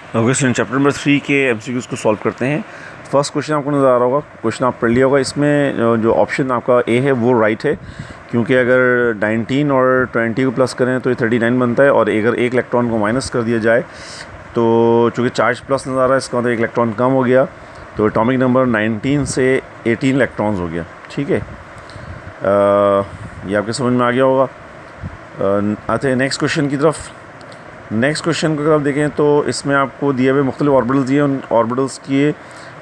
Okay, सो chapter number 3 के MCQs को solve करते हैं। फर्स्ट क्वेश्चन आपको नज़र आ रहा होगा, क्वेश्चन आप पढ़ लिया होगा। इसमें जो ऑप्शन आपका ए है वो राइट है, क्योंकि अगर 19 और 20 को प्लस करें तो ये 39 बनता है, और अगर एक इलेक्ट्रॉन को माइनस कर दिया जाए तो चूँकि चार्ज प्लस नज़र आ रहा है, इसका मतलब एक इलेक्ट्रॉन कम हो गया, तो एटॉमिक नंबर 19 से 18 इलेक्ट्रॉन्स हो गया। ठीक है, ये आपके समझ में आ गया होगा। आते हैं नेक्स्ट क्वेश्चन की तरफ। नेक्स्ट क्वेश्चन को अगर आप देखें तो इसमें आपको दिए हुए मुख्तलिफ ऑर्बिटल्स दिए, उन ऑर्बिटल्स की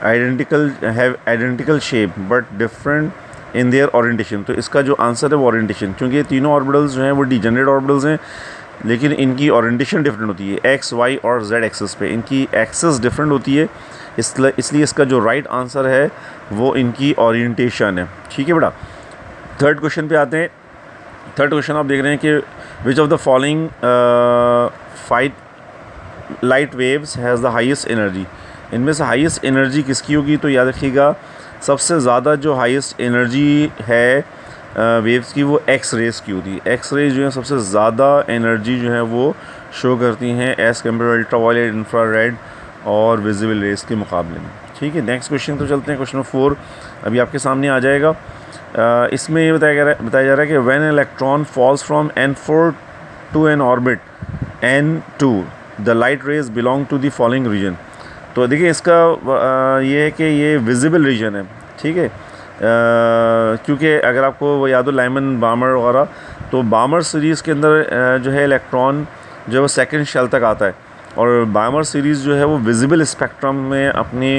identical shape but different in their orientation. तो इसका जो आंसर है वो ओरिएंटेशन, क्योंकि ये तीनों ऑर्बिटल्स जो हैं वो डीजेनरेट ऑर्बिटल्स हैं, लेकिन इनकी ओरिएंटेशन डिफरेंट होती है। एक्स, वाई और जेड एक्सिस पे इनकी एक्सिस डिफरेंट होती है, इसलिए इसका जो राइट आंसर है वो इनकी ओरिएंटेशन है। ठीक है बेटा, थर्ड क्वेश्चन पे आते हैं। थर्ड क्वेश्चन आप देख रहे हैं कि विच of the following 5 light waves has the highest energy. इनमें से हाईएस्ट एनर्जी किसकी होगी? तो याद रखिएगा, सबसे ज़्यादा जो हाईएस्ट एनर्जी है वेव्स की वो एक्स रेज़ की होती है। एक्स रेज जो है सबसे ज़्यादा एनर्जी जो है वो शो करती हैं as compare ultraviolet, infrared और विजिबल रेज के मुकाबले में। ठीक है, नेक्स्ट क्वेश्चन तो चलते हैं। क्वेश्चन नंबर 4 अभी आपके सामने आ जाएगा। इसमें ये बताया जा रहा है कि when electron falls from n4 to N orbit n2 the light rays belong to the following region. तो देखिए, इसका ये है कि ये विजिबल रीजन है। ठीक है, क्योंकि अगर आपको वो याद हो लाइमन बामर वगैरह, तो बामर सीरीज़ के अंदर जो है इलेक्ट्रॉन जो है वो सेकेंड शेल तक आता है, और बामर सीरीज़ जो है वो विजिबल स्पेक्ट्रम में अपनी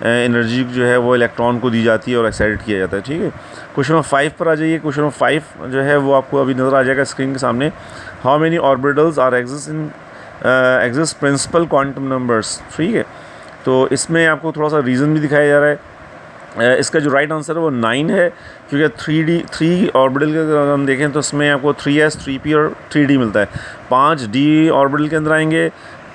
एनर्जी जो है वो इलेक्ट्रॉन को दी जाती है और एक्साइट किया जाता है। ठीक है, क्वेश्चन नंबर 5 पर आ जाइए। क्वेश्चन नंबर 5 जो है वो आपको अभी नज़र आ जाएगा स्क्रीन के सामने। How many orbitals are exist principal quantum numbers. ठीक है, तो इसमें आपको थोड़ा सा रीज़न भी दिखाया जा रहा है। इसका जो राइट आंसर है वो 9 है, क्योंकि 3 ऑर्बिटल के अगर हम देखें तो इसमें आपको 3s, 3p और 3d मिलता है। 5 d ऑर्बिटल के अंदर आएंगे,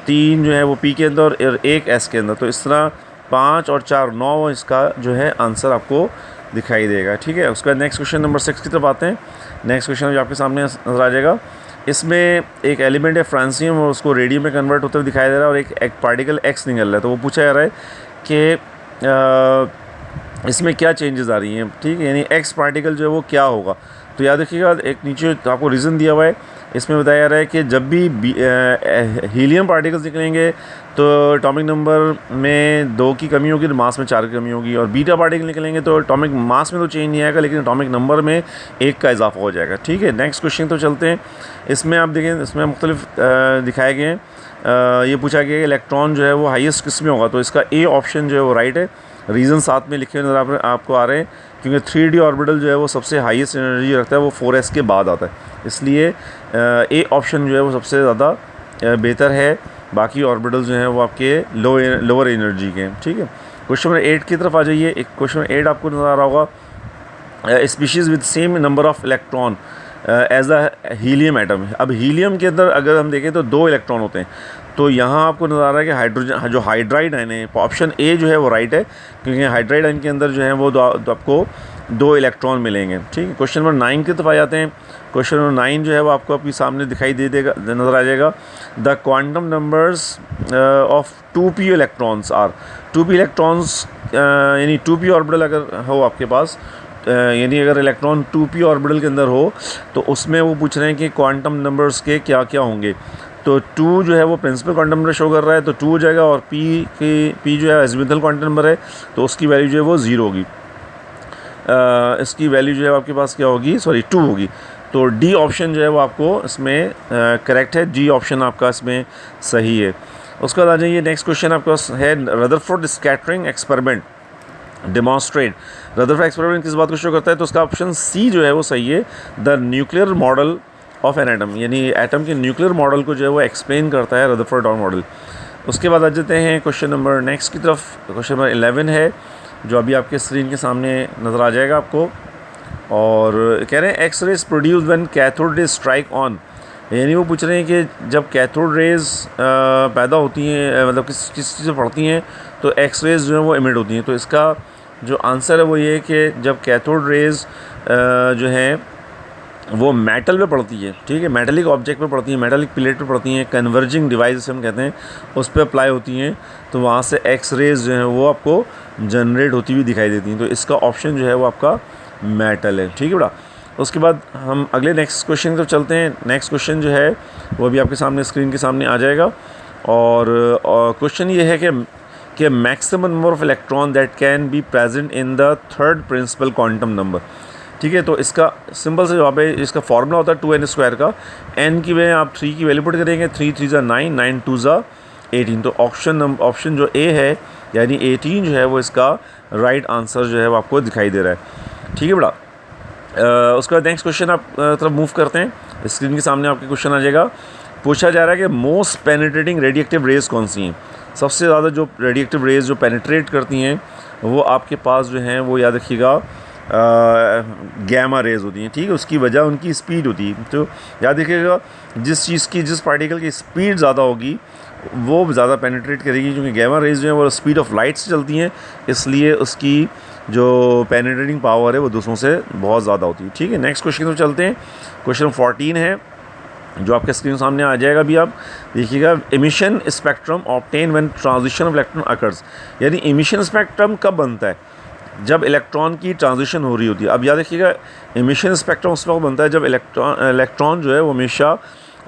3 जो है वो p के अंदर और 1 s के अंदर। तो इस तरह 5 और 4 9 इसका जो है आंसर आपको दिखाई देगा। ठीक है, उसके बाद नेक्स्ट क्वेश्चन नंबर 6 की तरफ आते हैं। नेक्स्ट क्वेश्चन जो आपके सामने नजर आ जाएगा, इसमें एक एलिमेंट है फ्रांसियम और उसको रेडियम में कन्वर्ट होते हुए दिखाई दे रहा है, और एक पार्टिकल एक्स निकल रहा है। तो वो पूछा जा रहा है कि इसमें क्या चेंजेस आ रही हैं। ठीक है, यानी एक्स पार्टिकल जो है वो क्या होगा। तो याद रखिएगा, एक नीचे आपको रीज़न दिया हुआ है, इसमें बताया जा रहा है कि जब भी हीलियम पार्टिकल्स निकलेंगे तो एटॉमिक नंबर में 2 की कमी होगी, तो मास में 4 की कमी होगी, और बीटा पार्टिकल निकलेंगे तो एटॉमिक मास में तो चेंज नहीं आएगा, लेकिन एटॉमिक नंबर में 1 का इजाफा हो जाएगा। ठीक है, नेक्स्ट क्वेश्चन तो चलते हैं। इसमें आप देखें, इसमें मुख्तलिफ दिखाए गए हैं। ये पूछा गया कि इलेक्ट्रॉन जो है वो हाईएस्ट किस में होगा। तो इसका ए ऑप्शन जो है वो राइट है। रीज़न साथ में लिखे हुए नज़र आपको आ रहे हैं, क्योंकि 3d ऑर्बिटल जो है वो सबसे हाईएस्ट एनर्जी रखता है, वो 4s के बाद आता है, इसलिए ए ऑप्शन जो है वो सबसे ज़्यादा बेहतर है। बाकी ऑर्बिटल जो हैं वो आपके लोअर एनर्जी के हैं। ठीक है, क्वेश्चन नंबर 8 की तरफ आ जाइए। एक क्वेश्चन नंबर 8 आपको नज़र आ रहा होगा, species with same number of electron as a helium atom. अब हीलियम के अंदर अगर हम देखें तो 2 इलेक्ट्रॉन होते हैं, तो यहाँ आपको नज़र आ रहा है कि हाइड्रोजन जो हाइड्राइड आयन है, ऑप्शन ए जो है वो राइट है, क्योंकि हाइड्राइड आयन के अंदर जो है वो आपको 2 इलेक्ट्रॉन मिलेंगे। ठीक है, क्वेश्चन नंबर 9 की तरफ आ जाते हैं। क्वेश्चन नंबर 9 जो है वो आपको आपके सामने दिखाई दे देगा, नज़र आ जाएगा। The quantum numbers of 2p electrons are. 2p electrons यानी 2p ऑर्बिटल अगर हो आपके पास, यानी अगर इलेक्ट्रॉन 2p ऑर्बिटल के अंदर हो, तो उसमें वो पूछ रहे हैं कि क्वांटम नंबर्स के क्या क्या होंगे। तो 2 जो है वो प्रिंसिपल क्वांटम नंबर शो कर रहा है, तो 2 हो जाएगा, और p जो है एजिमुथल क्वांटम नंबर है, तो उसकी वैल्यू जो है वो 0 होगी। इसकी वैल्यू जो है आपके पास क्या होगी, 2 होगी। तो डी ऑप्शन जो है वो आपको इसमें करेक्ट है, डी ऑप्शन आपका इसमें सही है। उसके बाद आ जाइए, नेक्स्ट क्वेश्चन आपके पास है, Rutherford scattering experiment demonstrate. Rutherford experiment किस बात को शो करता है? तो उसका ऑप्शन सी जो है वो सही है, the nuclear model of an atom, यानी एटम के न्यूक्लियर मॉडल को जो है वो एक्सप्लेन करता है रदरफोर्ड मॉडल। उसके बाद आ जाते हैं क्वेश्चन नंबर नेक्स्ट की तरफ। क्वेश्चन नंबर 11 है, जो अभी आपके स्क्रीन के सामने नज़र आ जाएगा आपको, और कह रहे हैं x raise produce when cathode rays strike on. यानी वो पूछ रहे हैं कि जब कैथोड रेज पैदा होती हैं, मतलब किस चीज़ से पड़ती हैं, तो एक्स रेज जो है वो इमिट होती हैं। तो इसका जो आंसर है वो ये है कि जब कैथोड रेज जो हैं वो मेटल पे पड़ती है, ठीक है, मेटेलिक ऑब्जेक्ट पे पड़ती है, मेटेलिक प्लेट पे पड़ती हैं, कन्वर्जिंग डिवाइस हम कहते हैं, उस पर अप्लाई होती हैं, तो वहाँ से एक्स रेज जो है वो आपको जनरेट होती हुई दिखाई देती हैं। तो इसका ऑप्शन जो है वो आपका मेटल है, ठीक है बेटा। उसके बाद हम अगले नेक्स्ट क्वेश्चन की तरफ चलते हैं। नेक्स्ट क्वेश्चन जो है वो अभी आपके सामने स्क्रीन के सामने आ जाएगा, और क्वेश्चन ये है कि maximum number of electron that can be present in the third principal quantum number, ठीक है। तो इसका सिंपल से जवाब है, इसका फॉर्मूला होता है 2n² का, n की वजह आप 3 की वैल्यू पुट करेंगे, 3 3 ज़ा 9, 9 2 ज़ा 18। तो ऑप्शन जो ए है यानी 18 जो है वो इसका राइट आंसर जो है वो आपको दिखाई दे रहा है, ठीक है बेटा। उसके बाद नेक्स्ट क्वेश्चन आप तरफ मूव करते हैं। स्क्रीन के सामने आपके क्वेश्चन आ जाएगा। पूछा जा रहा है कि मोस्ट पेनिट्रेटिंग रेडिएक्टिव रेज कौन सी हैं। सबसे ज़्यादा जो रेडिएक्टिव रेज जो पेनिट्रेट करती हैं वो आपके पास जो हैं वो याद रखिएगा गैमा रेज होती हैं, ठीक है। उसकी वजह उनकी स्पीड होती है। तो याद रखिएगा जिस पार्टिकल की स्पीड ज़्यादा होगी वो ज़्यादा पेनिट्रेट करेगी, क्योंकि गैमा रेज जो है वो स्पीड ऑफ लाइट से चलती हैं, इसलिए उसकी जो पेनिट्रेटिंग पावर है वो दूसरों से बहुत ज़्यादा होती है, ठीक है। नेक्स्ट क्वेश्चन तो चलते हैं। क्वेश्चन 14 है जो आपके स्क्रीन सामने आ जाएगा। अभी आप देखिएगा, emission spectrum obtain when transition of electron occurs, यानी एमिशन स्पेक्ट्रम कब बनता है, जब इलेक्ट्रॉन की ट्रांजिशन हो रही होती है। अब याद रखिएगा, एमिशन स्पेक्ट्रम उस वक्त बनता है जब इलेक्ट्रॉन जो है वो हमेशा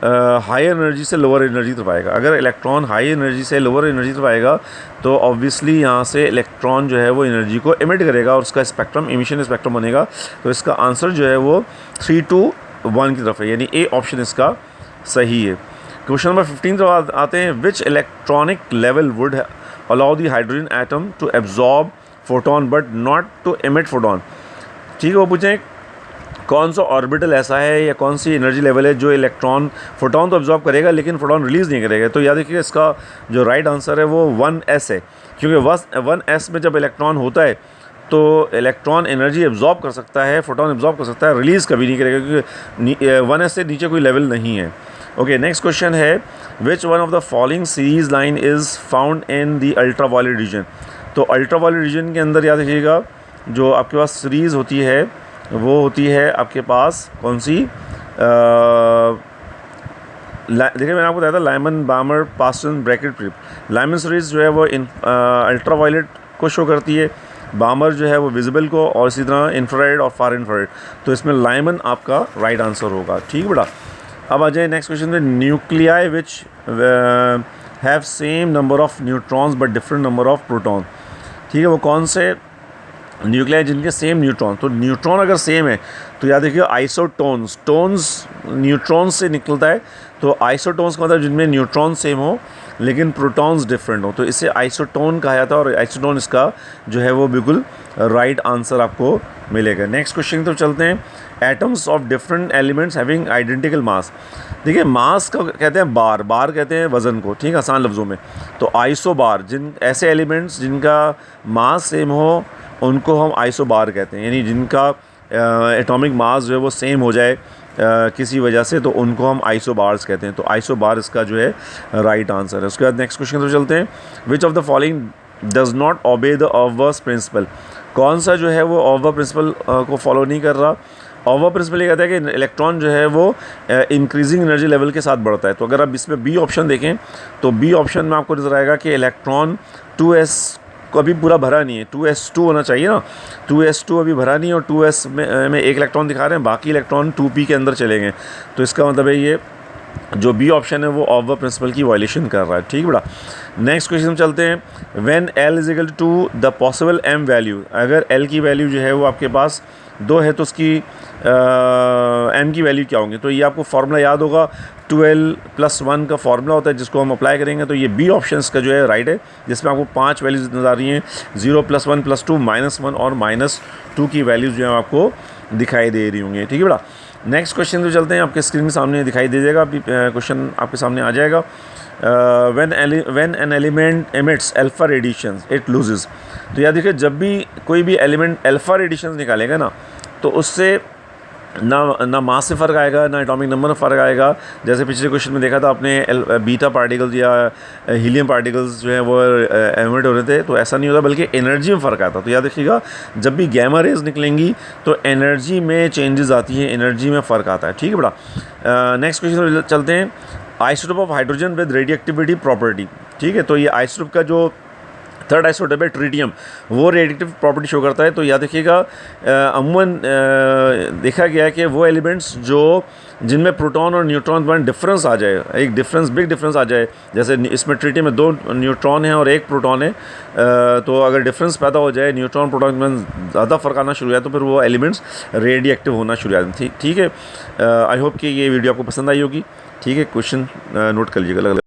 हाई एनर्जी से लोअर एनर्जी तरफ आएगा। अगर इलेक्ट्रॉन हाई एनर्जी से लोअर एनर्जी तरफ आएगा तो ऑब्वियसली यहाँ से इलेक्ट्रॉन जो है वो एनर्जी को एमिट करेगा और उसका स्पेक्ट्रम एमिशन स्पेक्ट्रम बनेगा। तो इसका आंसर जो है वो 3 to 1 की तरफ है, यानी ए ऑप्शन इसका सही है। क्वेश्चन नंबर 15 तो आते हैं। Which electronic level would allow the hydrogen atom to absorb photon but not to emit photon, ठीक है। वो पूछें कौन सा ऑर्बिटल ऐसा है या कौन सी एनर्जी लेवल है जो फोटोन तो एब्जॉर्ब करेगा लेकिन फोटोन रिलीज़ नहीं करेगा। तो याद रखिएगा इसका जो राइट आंसर है वो 1s है, क्योंकि 1s में जब इलेक्ट्रॉन होता है तो इलेक्ट्रॉन एनर्जी एब्जॉर्ब कर सकता है, फोटोन एब्जॉर्ब कर सकता है, रिलीज़ कभी नहीं करेगा, क्योंकि 1s से नीचे कोई लेवल नहीं है। ओके, नेक्स्ट क्वेश्चन है। Which one of the following series line is found in the ultraviolet region. तो अल्ट्रा वायलेट रीजन के अंदर याद रखिएगा जो आपके पास सीरीज़ होती है वो होती है आपके पास कौन सी, देखिए मैंने आपको बताया था लाइमन, बामर, पास्टन, ब्रैकेट, ट्रिप। लाइमन सीरीज़ जो है वो अल्ट्रा वायलेट को शो करती है, बामर जो है वो विजिबल को, और इसी तरह इंफ्रारेड और फार इंफ्रारेड। तो इसमें लाइमन आपका राइट आंसर होगा, ठीक है बेटा। अब आ जाए नेक्स्ट क्वेश्चन में। Nuclei which have same number of neutrons but different number of proton, ठीक है। वो कौन से न्यूक्लियाई जिनके सेम न्यूट्रॉन, तो न्यूट्रॉन अगर सेम है तो याद रखिए आइसोटोन्स, टोन्स न्यूट्रॉन्स से निकलता है, तो आइसोटोन्स का मतलब जिनमें न्यूट्रॉन सेम हो लेकिन प्रोटॉन्स डिफरेंट हो, तो इसे आइसोटोन कहा जाता है, और आइसोटोन इसका जो है वो बिल्कुल राइट आंसर आपको मिलेगा। नेक्स्ट क्वेश्चन तो चलते हैं। Atoms of different elements having identical mass, देखिए मास का कहते हैं बार कहते हैं वज़न को, ठीक है, आसान लफ्ज़ों में। तो आइसोबार, जिन ऐसे एलिमेंट्स जिनका मास सेम हो उनको हम आइसोबार कहते हैं, यानी जिनका एटॉमिक मास जो है वो सेम हो जाए किसी वजह से, तो उनको हम आइसोबार्स कहते हैं। तो आइसोबार इसका जो है राइट आंसर है। उसके बाद नेक्स्ट क्वेश्चन तो चलते हैं। Which of the following does not obey the ऑवर्स प्रिंसिपल, कौन सा जो है वो ऑवर प्रिंसिपल को फॉलो नहीं कर रहा। ऑवर प्रिंसिपल ये कहता है कि इलेक्ट्रॉन जो है वो इंक्रीजिंग एनर्जी लेवल के साथ बढ़ता है। तो अगर आप इसमें बी ऑप्शन देखें तो बी ऑप्शन में आपको नजर आएगा कि इलेक्ट्रॉन 2s को अभी पूरा भरा नहीं है, 2s2 होना चाहिए ना, 2s2 अभी भरा नहीं है, और 2s में एक इलेक्ट्रॉन दिखा रहे हैं, बाकी इलेक्ट्रॉन 2p के अंदर चले गए। तो इसका मतलब है ये जो बी ऑप्शन है वो ऑवर प्रिंसिपल की वायलेशन कर रहा है, ठीक है बेटा। नेक्स्ट क्वेश्चन चलते हैं। When l is equal to the possible m value, अगर l की वैल्यू जो है वो आपके पास 2 है तो उसकी m की वैल्यू क्या होंगी। तो ये आपको फार्मूला याद होगा, 12+1 का फार्मूला होता है जिसको हम अप्लाई करेंगे। तो ये बी ऑप्शन का जो है राइट है, जिसमें आपको 5 वैल्यूज नजर आ रही हैं, 0 +1 +2 -1 और -2 की वैल्यूज जो है आपको दिखाई दे रही होंगी, ठीक है बेटा। नेक्स्ट क्वेश्चन तो चलते हैं। आपके स्क्रीन के सामने दिखाई दे जाएगा, अभी क्वेश्चन आपके सामने आ जाएगा। When an element emits alpha radiations it loses. तो याद देखिए जब भी कोई भी एलिमेंट अल्फा रेडिएशंस निकालेगा ना तो उससे ना मास से फ़र्क आएगा, ना एटॉमिक नंबर में फ़र्क आएगा। जैसे पिछले क्वेश्चन में देखा था आपने बीटा पार्टिकल्स या हीलियम पार्टिकल्स जो हैं वो एमिट हो रहे थे, तो ऐसा नहीं होता, बल्कि एनर्जी में फ़र्क आता। तो याद रखिएगा, जब भी गैमा रेज निकलेंगी तो एनर्जी में चेंजेस आती हैं, एनर्जी में फ़र्क आता है। ठीक है बेटा, नेक्स्ट क्वेश्चन चलते हैं। Isotope of hydrogen with radio activity property. ठीक है, तो ये आइसोटोप का जो थर्ड आइसोटोप है ट्रिटियम, वो रेडिएटिव प्रॉपर्टी शो करता है। तो याद रखिएगा, अमूमन देखा गया है कि वो एलिमेंट्स जिनमें प्रोटॉन और न्यूट्रॉन में डिफरेंस आ जाए, एक बिग डिफरेंस आ जाए, जैसे इसमें ट्रिटियम में 2 न्यूट्रॉन हैं और 1 प्रोटॉन है, तो अगर डिफरेंस पैदा हो जाए, न्यूट्रॉन प्रोटॉन में ज़्यादा फ़र्क आना शुरू हो जाए, तो फिर वो एलिमेंट्स रेडियो एक्टिव होना शुरू हो जाते हैं। ठीक है, आई होप कि ये वीडियो आपको पसंद आई होगी। ठीक है, क्वेश्चन नोट कर लीजिएगा।